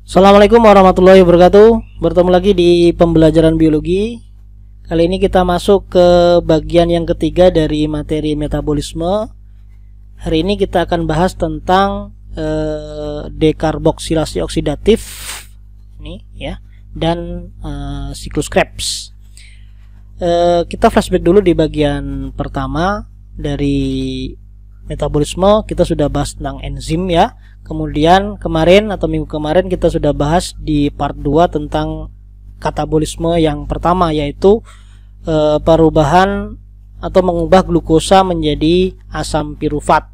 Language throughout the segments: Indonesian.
Assalamualaikum warahmatullahi wabarakatuh. Bertemu lagi di pembelajaran biologi. Kali ini kita masuk ke bagian yang ketiga dari materi metabolisme. Hari ini kita akan bahas tentang dekarboksilasi oksidatif ini ya, dan siklus Krebs. Kita flashback dulu di bagian pertama dari metabolisme. Kita sudah bahas tentang enzim ya. Kemudian kemarin atau minggu kemarin kita sudah bahas di part 2 tentang katabolisme yang pertama, yaitu perubahan atau mengubah glukosa menjadi asam pirufat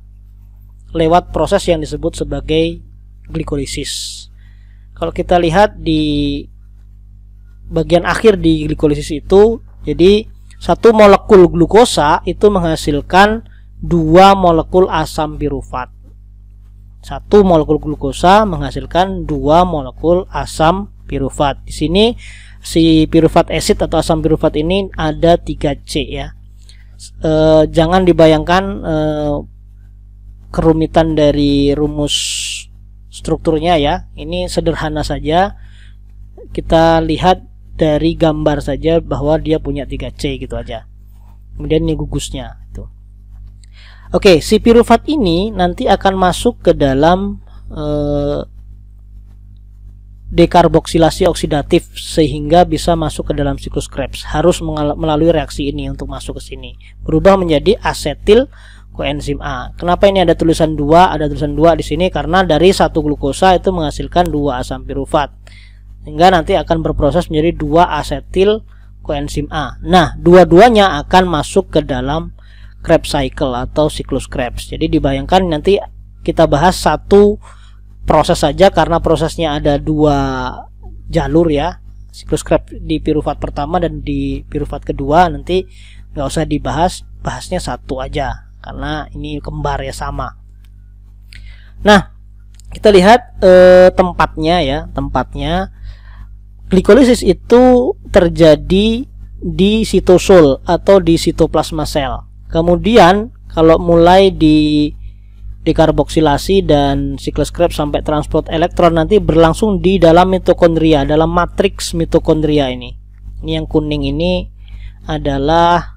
lewat proses yang disebut sebagai glikolisis. Kalau kita lihat di bagian akhir di glikolisis itu, jadi satu molekul glukosa itu menghasilkan 2 molekul asam pirufat. Satu molekul glukosa menghasilkan 2 molekul asam pirufat. Di sini si pirufat acid atau asam pirufat ini ada 3C ya. Jangan dibayangkan kerumitan dari rumus strukturnya ya. Ini sederhana saja. Kita lihat dari gambar saja bahwa dia punya 3C gitu aja. Kemudian ini gugusnya itu. Oke, si pirufat ini nanti akan masuk ke dalam dekarboksilasi oksidatif sehingga bisa masuk ke dalam siklus Krebs. Harus melalui reaksi ini untuk masuk ke sini. Berubah menjadi asetil koenzim A. Kenapa ini ada tulisan 2? Ada tulisan 2 di sini karena dari satu glukosa itu menghasilkan 2 asam pirufat. Sehingga nanti akan berproses menjadi 2 asetil koenzim A. Nah, dua-duanya akan masuk ke dalam Krebs cycle atau siklus Krebs. Jadi dibayangkan nanti kita bahas satu proses saja karena prosesnya ada 2 jalur ya. Siklus Krebs di pirufat pertama dan di pirufat kedua nanti nggak usah dibahas, bahasnya satu aja karena ini kembar ya, sama. Nah, kita lihat tempatnya ya. Tempatnya glikolisis itu terjadi di sitosol atau di sitoplasma sel. Kemudian kalau mulai di dekarboksilasi dan siklus Krebs sampai transport elektron nanti berlangsung di dalam mitokondria, dalam matriks mitokondria ini. Ini yang kuning ini adalah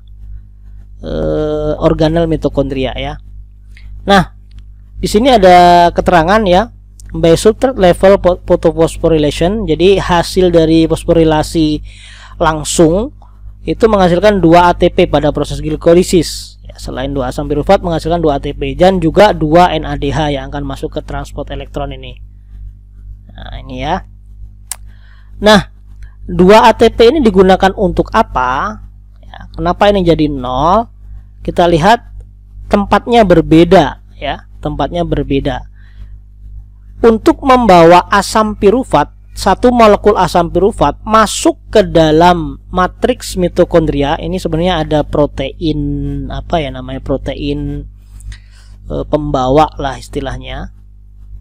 organel mitokondria ya. Nah, di sini ada keterangan ya, by substrate level photofosphorylation. Jadi hasil dari fosforilasi langsung itu menghasilkan 2 ATP pada proses glikolisis ya, selain 2 asam pirufat menghasilkan 2 ATP dan juga 2 NADH yang akan masuk ke transport elektron ini. Nah, ini ya. Nah, 2 ATP ini digunakan untuk apa ya, kenapa ini jadi 0? Kita lihat tempatnya berbeda ya, tempatnya berbeda. Untuk membawa asam pirufat, satu molekul asam pirufat masuk ke dalam matriks mitokondria. Ini sebenarnya ada protein, apa ya namanya, protein pembawa lah istilahnya.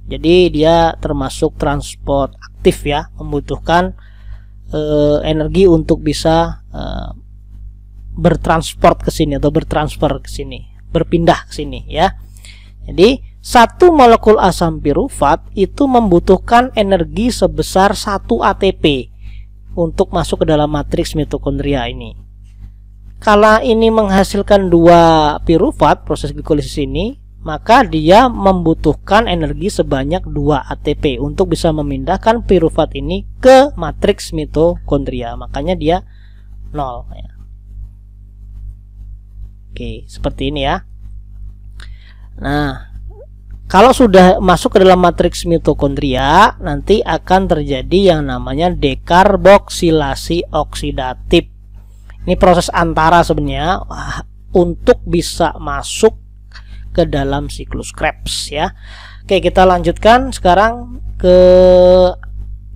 Jadi dia termasuk transport aktif ya, membutuhkan energi untuk bisa bertransport ke sini atau bertransfer ke sini, berpindah ke sini ya. Jadi satu molekul asam pirufat itu membutuhkan energi sebesar 1 ATP untuk masuk ke dalam matriks mitokondria ini. Kalau ini menghasilkan 2 pirufat proses glikolisis ini, maka dia membutuhkan energi sebanyak 2 ATP untuk bisa memindahkan pirufat ini ke matriks mitokondria. Makanya dia 0 ya. Oke, seperti ini ya. Nah, kalau sudah masuk ke dalam matriks mitokondria, nanti akan terjadi yang namanya dekarboksilasi oksidatif. Ini proses antara sebenarnya untuk bisa masuk ke dalam siklus Krebs ya. Oke, kita lanjutkan sekarang ke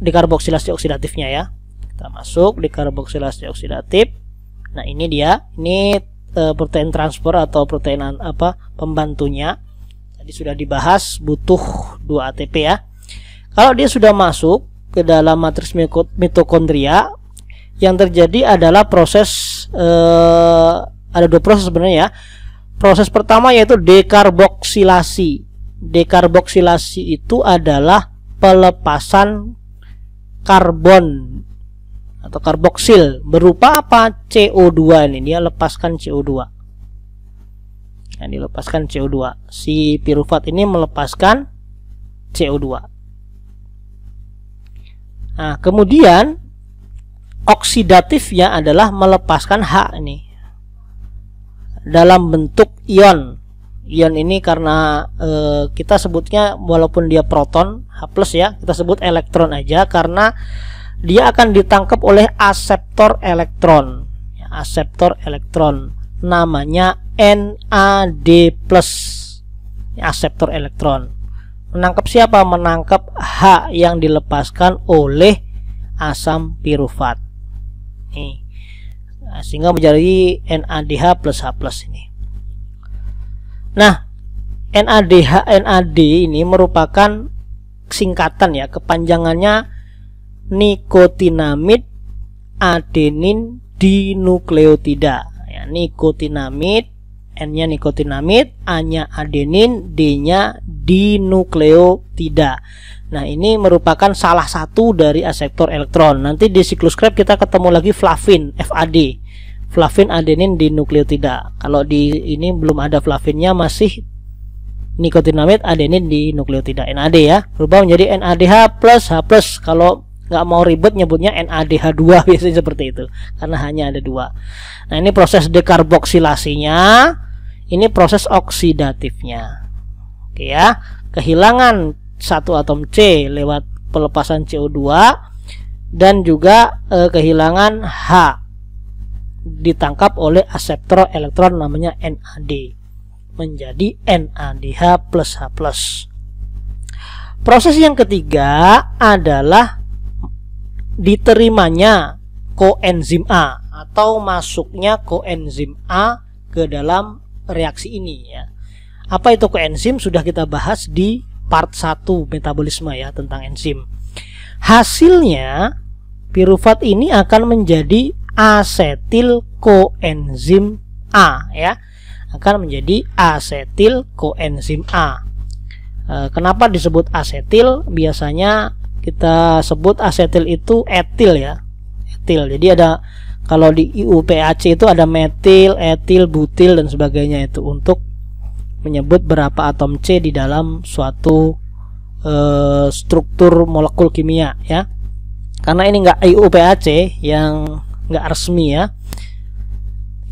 dekarboksilasi oksidatifnya ya. Kita masuk dekarboksilasi oksidatif. Nah, ini dia. Ini protein transport atau protein pembantunya. Sudah dibahas, butuh 2 ATP ya. Kalau dia sudah masuk ke dalam matriks mitokondria, yang terjadi adalah proses ada 2 proses sebenarnya ya. Proses pertama yaitu dekarboksilasi. Dekarboksilasi itu adalah pelepasan karbon atau karboksil berupa apa? CO2 ini, dia lepaskan CO2. Nah, dilepaskan CO2. Si pirufat ini melepaskan CO2. Nah, kemudian oksidatifnya adalah melepaskan H ini dalam bentuk ion. Ion ini karena kita sebutnya walaupun dia proton H+ ya, kita sebut elektron aja karena dia akan ditangkap oleh aseptor elektron. Aseptor elektron namanya NAD+. Aseptor elektron. Menangkap siapa? Menangkap H yang dilepaskan oleh asam pirufat. Nih. Nah, sehingga menjadi NADH plus H+ ini. Nah, NAD ini merupakan singkatan ya, kepanjangannya nikotinamid adenin dinukleotida. Ya, nikotinamid, N-nya nikotinamid, A-nya adenin, D-nya dinukleotida. Nah, ini merupakan salah satu dari aseptor elektron. Nanti di siklus Krebs kita ketemu lagi flavin, FAD. Flavin adenin dinukleotida. Kalau di ini belum ada flavinnya, masih nikotinamid adenin dinukleotida, NAD ya. Berubah menjadi NADH plus H+. Kalau nggak mau ribet nyebutnya NADH2 biasanya seperti itu, karena hanya ada 2. Nah, ini proses dekarboksilasinya, ini proses oksidatifnya. Oke ya, kehilangan satu atom C lewat pelepasan CO2 dan juga kehilangan H ditangkap oleh aseptor elektron namanya NAD menjadi NADH plus H+. Proses yang ketiga adalah diterimanya koenzim A atau masuknya koenzim A ke dalam reaksi ini ya. Apa itu koenzim? Sudah kita bahas di part 1 metabolisme ya, tentang enzim. Hasilnya pirufat ini akan menjadi asetil koenzim A ya. Akan menjadi asetil koenzim A. Kenapa disebut asetil? Biasanya kita sebut asetil itu etil ya, etil. Jadi ada, kalau di IUPAC itu ada metil, etil, butil dan sebagainya, itu untuk menyebut berapa atom C di dalam suatu struktur molekul kimia ya. Karena ini enggak IUPAC, yang enggak resmi ya,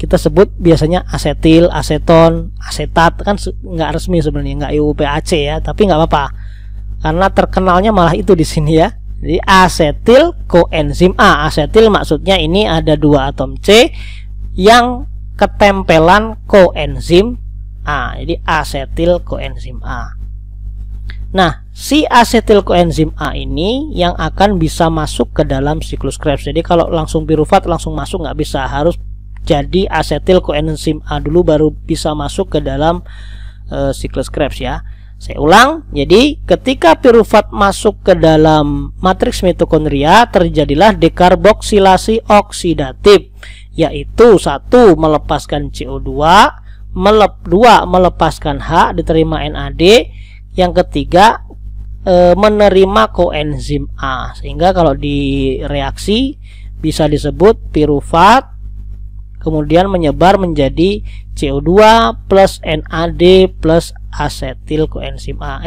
kita sebut biasanya asetil, aseton, asetat, kan enggak resmi sebenarnya, enggak IUPAC ya, tapi enggak apa-apa karena terkenalnya malah itu di sini ya. Jadi asetil koenzim A. Asetil maksudnya ini ada 2 atom C yang ketempelan koenzim A. Jadi asetil koenzim A. Nah, si asetil koenzim A ini yang akan bisa masuk ke dalam siklus Krebs. Jadi kalau langsung pirufat langsung masuk nggak bisa, harus jadi asetil koenzim A dulu baru bisa masuk ke dalam siklus Krebs ya. Saya ulang, jadi ketika pirufat masuk ke dalam matriks mitokondria, terjadilah dekarboksilasi oksidatif, yaitu 1. melepaskan CO2, 2. melepaskan H, diterima NAD, yang ketiga menerima koenzim A, sehingga kalau di reaksi bisa disebut pirufat kemudian menyebar menjadi CO2 plus NAD plus asetil koenzim A.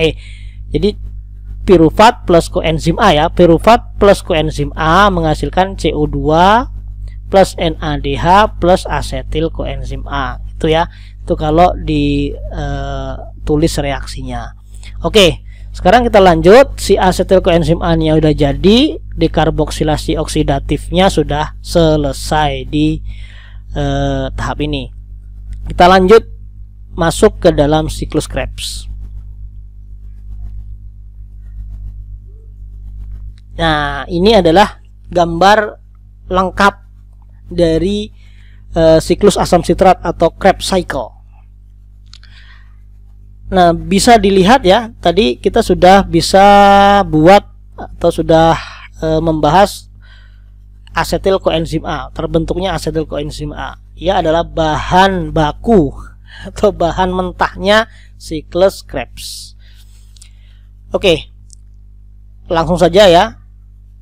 Jadi pirufat plus koenzim A ya, pirufat plus koenzim A menghasilkan CO2 plus NADH plus asetil koenzim A. Itu ya, itu kalau ditulis reaksinya. Oke, sekarang kita lanjut. Si asetil koenzim A nya udah jadi, dekarboksilasi oksidatifnya sudah selesai di tahap ini. Kita lanjut masuk ke dalam siklus Krebs. Nah, ini adalah gambar lengkap dari siklus asam sitrat atau Krebs cycle. Nah, bisa dilihat ya, tadi kita sudah bisa buat atau sudah membahas asetil koenzim A, terbentuknya asetil koenzim A. Ia adalah bahan baku atau bahan mentahnya siklus Krebs. Oke, langsung saja ya.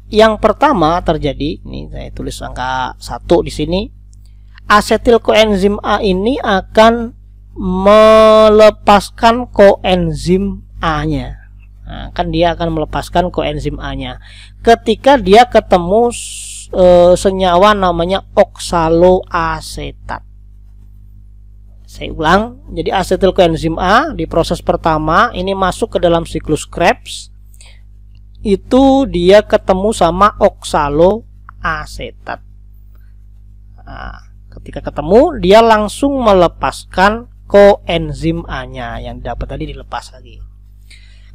yang pertama terjadi, ini saya tulis angka 1 di sini. Asetil koenzim A ini akan melepaskan koenzim A-nya. Nah, kan dia akan melepaskan koenzim A-nya ketika dia ketemu senyawa namanya oksaloasetat. Saya ulang, jadi asetil koenzim A di proses pertama ini masuk ke dalam siklus Krebs, itu dia ketemu sama oksaloasetat. Nah, ketika ketemu dia langsung melepaskan koenzim A-nya yang dapat tadi dilepas lagi.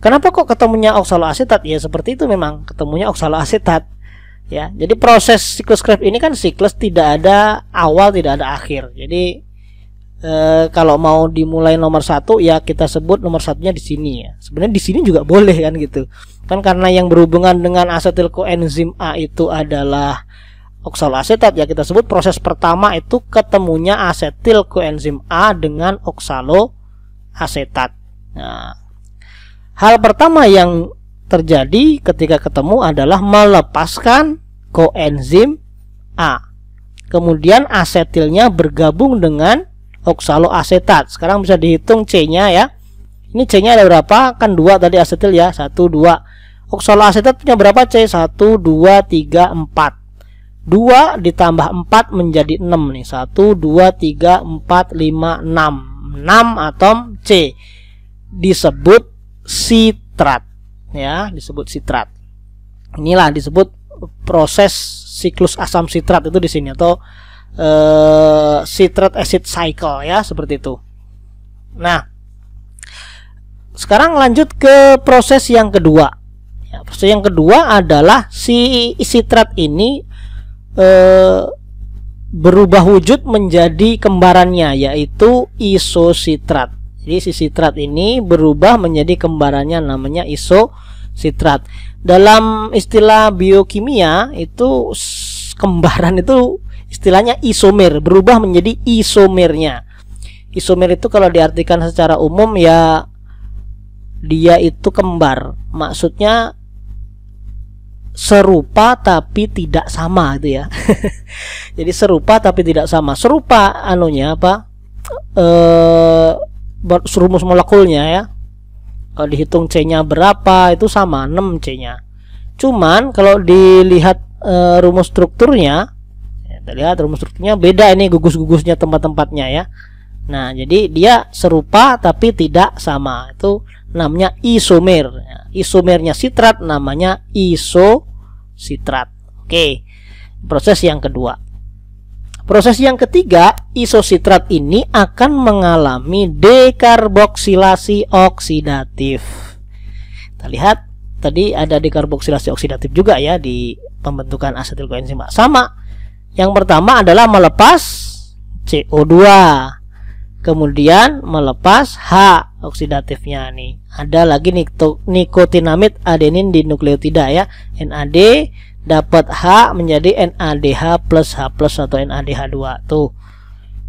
Kenapa kok ketemunya oksaloasetat? Ya seperti itu, memang ketemunya oksaloasetat. Ya, jadi proses siklus Krebs ini kan siklus tidak ada awal, tidak ada akhir. Jadi kalau mau dimulai nomor 1 ya kita sebut nomor satunya di sini ya. Sebenarnya di sini juga boleh kan gitu. Kan karena yang berhubungan dengan asetil koenzim A itu adalah oksaloasetat ya, kita sebut proses pertama itu ketemunya asetil koenzim A dengan oksaloasetat. Nah, hal pertama yang terjadi ketika ketemu adalah melepaskan koenzim A. Kemudian asetilnya bergabung dengan oksaloasetat. Sekarang bisa dihitung C-nya ya. Ini C-nya ada berapa? Kan 2 tadi asetil ya. 1, 2. Oksaloasetat punya berapa C? 1, 2, 3, 4. 2 ditambah 4 menjadi 6 nih. 1, 2, 3, 4, 5, 6. 6 atom C. Disebut sitrat ya, disebut sitrat. Inilah disebut proses siklus asam sitrat itu di sini, atau citrate acid cycle ya, seperti itu. Nah, sekarang lanjut ke proses yang kedua. Ya, proses yang kedua adalah si sitrat ini berubah wujud menjadi kembarannya, yaitu isositrat. Jadi si sitrat ini berubah menjadi kembarannya, namanya isositrat. Dalam istilah biokimia itu kembaran itu istilahnya isomer, berubah menjadi isomernya. Isomer itu kalau diartikan secara umum ya dia itu kembar, maksudnya serupa tapi tidak sama itu ya. Jadi serupa tapi tidak sama. Serupa anunya apa? Rumus molekulnya ya. Kalau dihitung C-nya berapa itu sama 6 C-nya. Cuman kalau dilihat rumus strukturnya, kita lihat rumus strukturnya beda, ini gugus-gugusnya, tempat-tempatnya ya. Nah, jadi dia serupa tapi tidak sama. Itu namanya isomer. Isomernya sitrat namanya isositrat. Oke. Proses yang kedua. Proses yang ketiga, isositrat ini akan mengalami dekarboksilasi oksidatif. Kita lihat tadi ada dekarboksilasi oksidatif juga ya di pembentukan asetil koenzim A. Sama. Yang pertama adalah melepas CO2. Kemudian melepas H oksidatifnya nih. Ada lagi nikotinamid adenin di nukleotida ya. NAD dapat H menjadi NADH plus H plus atau NADH2 tuh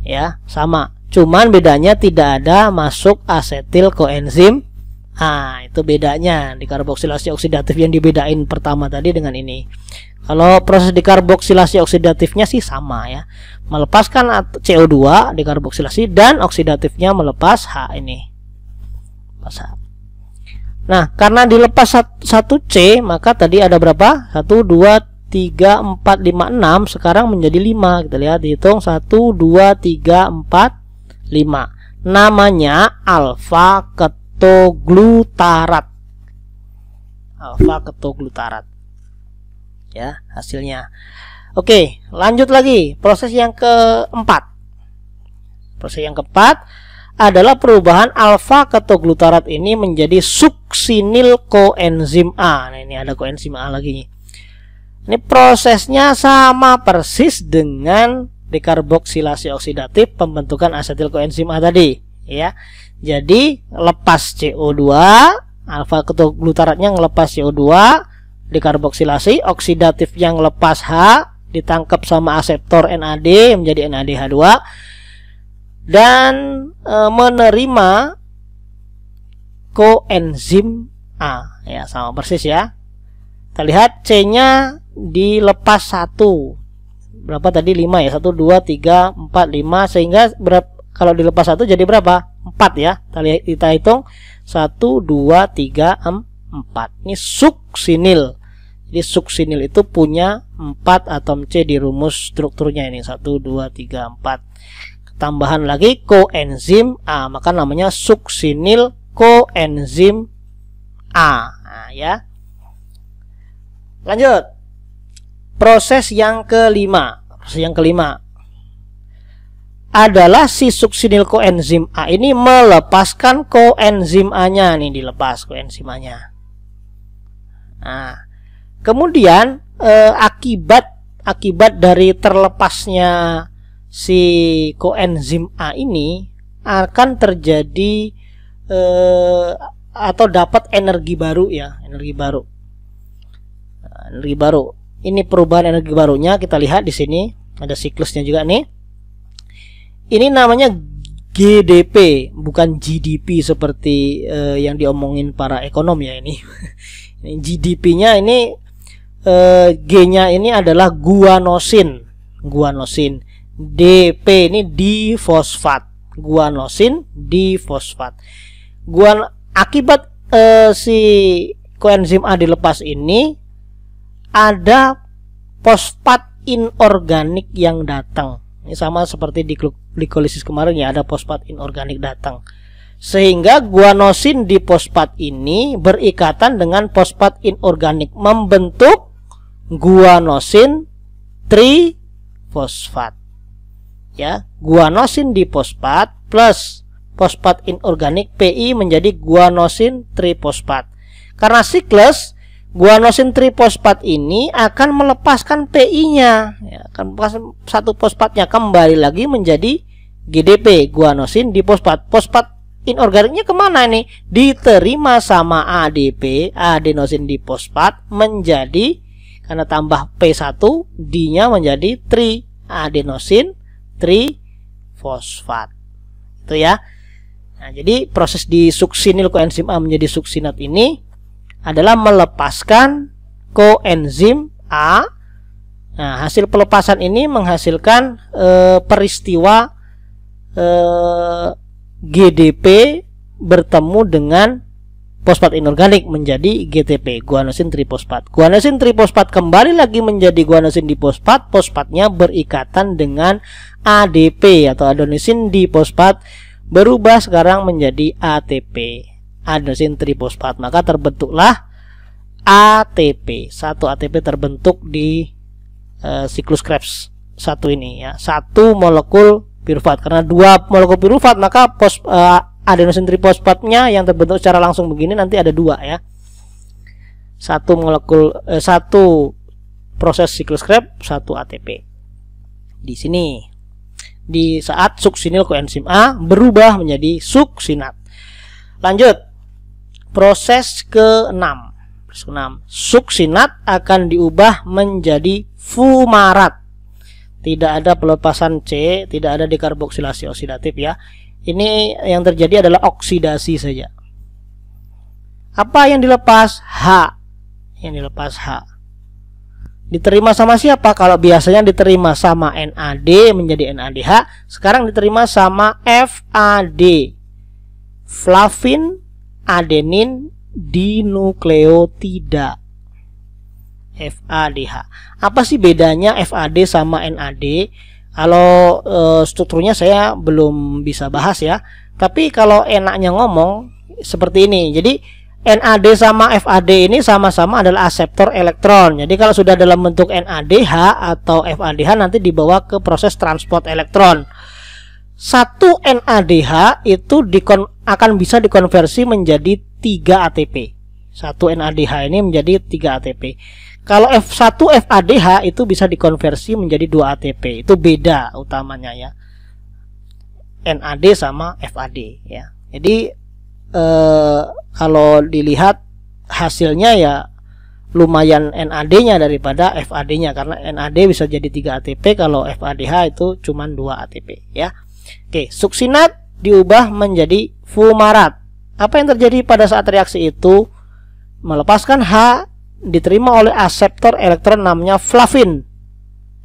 ya, sama, cuman bedanya tidak ada masuk asetil koenzim A. Itu bedanya di karboksilasi oksidatif yang dibedain pertama tadi dengan ini. Kalau proses dekarboksilasi oksidatifnya sih sama ya, melepaskan CO2 dekarboksilasi dan oksidatifnya melepas H ini, pas H. Nah, karena dilepas 1C, maka tadi ada berapa? 1, 2, 3, 4, 5, 6. Sekarang menjadi 5. Kita lihat, dihitung 1, 2, 3, 4, 5. Namanya alfa ketoglutarat. Alfa ketoglutarat. Ya, hasilnya. Oke, lanjut lagi. Proses yang keempat. Proses yang keempat adalah perubahan alfa ketoglutarat ini menjadi suksinil koenzim A. Nah, ini ada koenzim A lagi nih. Ini prosesnya sama persis dengan dekarboksilasi oksidatif pembentukan asetil koenzim A tadi, ya. Jadi lepas CO2, alfa ketoglutaratnya ngelepas CO2, dekarboksilasi oksidatif yang lepas H ditangkap sama aseptor NAD menjadi NADH2 dan menerima koenzim A ya, sama persis ya. Kita lihat C-nya dilepas 1. Berapa tadi? 5 ya. 1 2 3 4 5 sehingga kalau dilepas 1 jadi berapa? 4 ya. Kita hitung 1 2 3 4. Ini suksinil. Jadi suksinil itu punya 4 atom C di rumus strukturnya ini. 1 2 3 4. Tambahan lagi koenzim A, maka namanya suksinil koenzim A. Nah, ya. Lanjut. Proses yang kelima. Proses yang kelima adalah si suksinil koenzim A ini melepaskan koenzim A-nya. Nih dilepas koenzim A-nya. Nah, kemudian akibat dari terlepasnya si koenzim A ini akan terjadi atau dapat energi baru ya, energi baru. Energi baru. Ini perubahan energi barunya kita lihat di sini, ada siklusnya juga nih. Ini namanya GDP, bukan GDP seperti yang diomongin para ekonom ya ini. GDP-nya ini G-nya ini adalah guanosin. Guanosin. DP ini difosfat. Guanosin difosfat. Akibat si koenzim A dilepas ini ada fosfat inorganik yang datang. Ini sama seperti di glikolisis kemarin ya, ada fosfat inorganik datang. Sehingga guanosin difosfat ini berikatan dengan fosfat inorganik membentuk guanosin trifosfat. Ya, guanosin difosfat plus fosfat inorganik Pi menjadi guanosin trifosfat. Karena siklus, guanosin trifosfat ini akan melepaskan Pi-nya, ya, akan melepaskan satu fosfatnya kembali lagi menjadi GDP, guanosin difosfat. Fosfat inorganiknya kemana nih? Diterima sama ADP, adenosin difosfat, menjadi karena tambah P1, D-nya menjadi adenosin trifosfat. Itu ya. Nah, jadi proses di suksinil koenzim A menjadi suksinat ini adalah melepaskan koenzim A. Nah, hasil pelepasan ini menghasilkan peristiwa GDP bertemu dengan fosfat inorganik menjadi GTP, guanosin trifosfat. Guanosin trifosfat kembali lagi menjadi guanosin difosfat, fosfatnya berikatan dengan ADP atau adenosin difosfat, berubah sekarang menjadi ATP, adenosin trifosfat. Maka terbentuklah ATP. Satu ATP terbentuk di siklus Krebs satu ini ya. Satu molekul pirufat. Karena dua molekul pirufat maka adenosin trifosfatnya yang terbentuk secara langsung begini nanti ada dua ya. Satu molekul satu proses siklus Krebs, satu ATP. Di sini di saat suksinil koenzim A berubah menjadi suksinat. Lanjut. Proses ke-6. Suksinat akan diubah menjadi fumarat. Tidak ada pelepasan C, tidak ada dekarboksilasi oksidatif ya. Ini yang terjadi adalah oksidasi saja. Apa yang dilepas? H. Yang dilepas H. Diterima sama siapa? Kalau biasanya diterima sama NAD menjadi NADH, sekarang diterima sama FAD. Flavin adenin dinukleotida. FADH. Apa sih bedanya FAD sama NAD? Kalau strukturnya saya belum bisa bahas ya. Tapi kalau enaknya ngomong seperti ini. Jadi NAD sama FAD ini sama-sama adalah aseptor elektron. Jadi kalau sudah dalam bentuk NADH atau FADH nanti dibawa ke proses transport elektron. Satu NADH itu akan bisa dikonversi menjadi 3 ATP. Satu NADH ini menjadi 3 ATP. Kalau F1 FADH itu bisa dikonversi menjadi 2 ATP. Itu beda utamanya ya. NAD sama FAD ya. Jadi kalau dilihat hasilnya ya lumayan NAD-nya daripada FAD-nya, karena NAD bisa jadi 3 ATP, kalau FADH itu cuma 2 ATP ya. Oke, suksinat diubah menjadi fumarat. Apa yang terjadi pada saat reaksi itu? Melepaskan H, diterima oleh aseptor elektron namanya flavin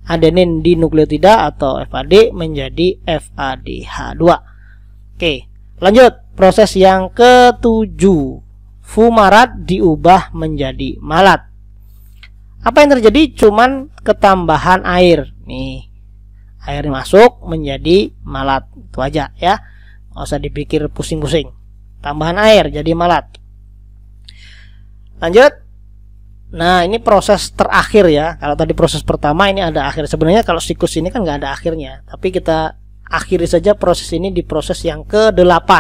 adenin di nukleotida atau FAD menjadi FADH2. Oke, lanjut proses yang ketujuh. Fumarat diubah menjadi malat. Apa yang terjadi? Cuman ketambahan air. Nih, air masuk menjadi malat. Itu aja ya. Nggak usah dipikir pusing-pusing. Tambahan air jadi malat. Lanjut. Nah, ini proses terakhir ya. Kalau tadi proses pertama, ini ada akhir. Sebenarnya kalau siklus ini kan nggak ada akhirnya. Tapi kita akhiri saja proses ini di proses yang ke-8.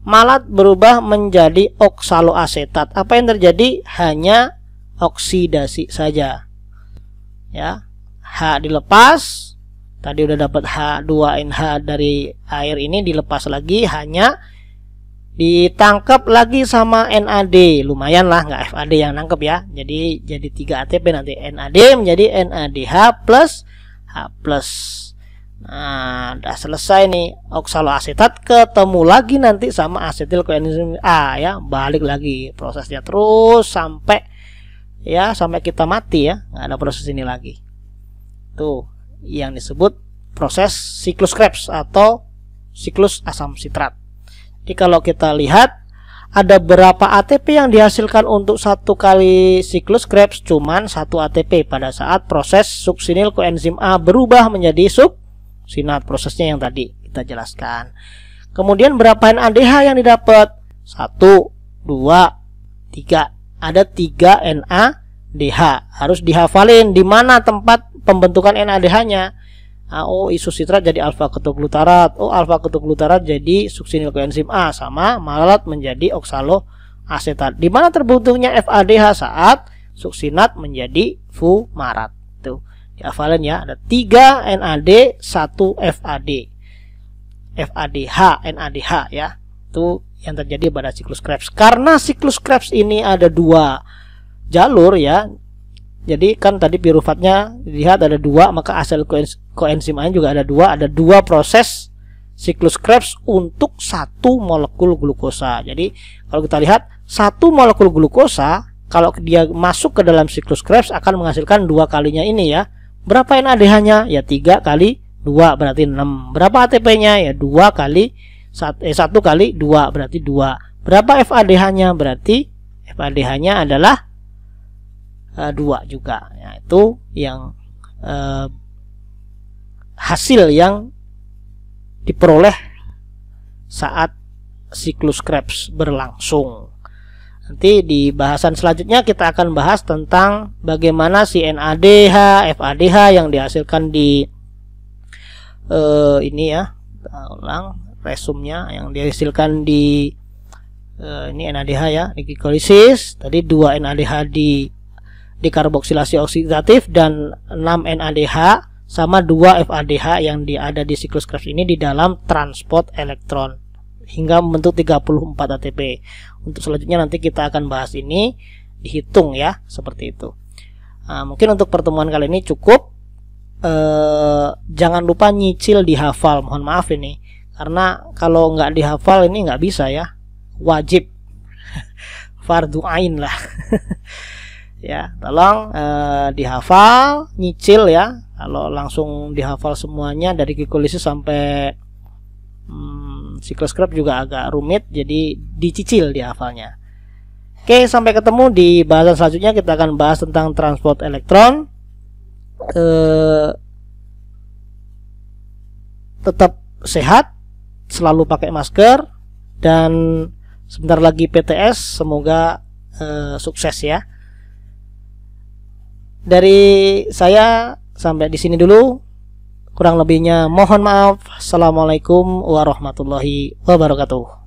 Malat berubah menjadi oksaloasetat. Apa yang terjadi? Hanya oksidasi saja. Ya. H dilepas. Tadi udah dapat H2NH dari air ini, dilepas lagi, hanya ditangkap lagi sama NAD. Lumayan lah, nggak FAD yang nangkep ya. Jadi 3 ATP nanti. NAD menjadi NADH plus H plus. Nah, udah selesai nih. Oksaloasetat ketemu lagi nanti sama asetil koenzim A ya. Balik lagi prosesnya terus sampai kita mati ya. Nggak ada proses ini lagi. Tuh yang disebut proses siklus Krebs atau siklus asam sitrat. Jadi kalau kita lihat ada berapa ATP yang dihasilkan untuk satu kali siklus Krebs, cuman 1 ATP pada saat proses suksinil koenzim A berubah menjadi suksinat, prosesnya yang tadi kita jelaskan. Kemudian berapa NADH yang didapat? 1, 2, 3. Ada 3 NADH. Harus dihafalin di mana tempat pembentukan NADH-nya. Oh, isusitrat jadi alfa ketoglutarat. Oh, alfa ketoglutarat jadi suksinil koenzim A sama malat menjadi oksaloasetat. Di mana terbentuknya FADH saat suksinat menjadi fumarat. Tuh, dihafalin ya. Ada 3 NAD, 1 FAD. FADH, NADH ya. Itu yang terjadi pada siklus Krebs. Karena siklus Krebs ini ada 2 jalur ya. Jadi kan tadi piruvatnya dilihat ada 2, maka asal koenzim A juga ada 2. Ada 2 proses siklus Krebs untuk 1 molekul glukosa. Jadi kalau kita lihat 1 molekul glukosa, kalau dia masuk ke dalam siklus Krebs akan menghasilkan 2 kalinya ini ya. Berapa NADH-nya? Ya 3 kali 2 berarti 6. Berapa ATP-nya? Ya 2 kali 1 kali 2 berarti 2. Berapa FADH-nya? Berarti FADH-nya adalah 2 juga ya, itu yang hasil yang diperoleh saat siklus Krebs berlangsung. Nanti di bahasan selanjutnya kita akan bahas tentang bagaimana si NADH, FADH yang dihasilkan di ini ya, ulang resumnya yang dihasilkan di ini NADH ya, di glikolisis. Tadi 2 NADH di karboksilasi oksidatif dan 6 NADH sama 2 FADH yang ada di siklus Krebs ini di dalam transport elektron hingga membentuk 34 ATP. Untuk selanjutnya nanti kita akan bahas ini, dihitung ya, seperti itu. Nah, mungkin untuk pertemuan kali ini cukup. Jangan lupa nyicil dihafal, mohon maaf ini, karena kalau nggak dihafal ini nggak bisa ya, wajib fardu ain lah. Ya, tolong dihafal, nyicil ya. Kalau langsung dihafal semuanya dari glikolisis sampai siklus Krebs juga agak rumit, jadi dicicil dihafalnya. Oke, sampai ketemu di bahasan selanjutnya. Kita akan bahas tentang transport elektron. Tetap sehat, selalu pakai masker, dan sebentar lagi PTS. Semoga sukses ya. Dari saya sampai di sini dulu. Kurang lebihnya mohon maaf. Assalamualaikum warahmatullahi wabarakatuh.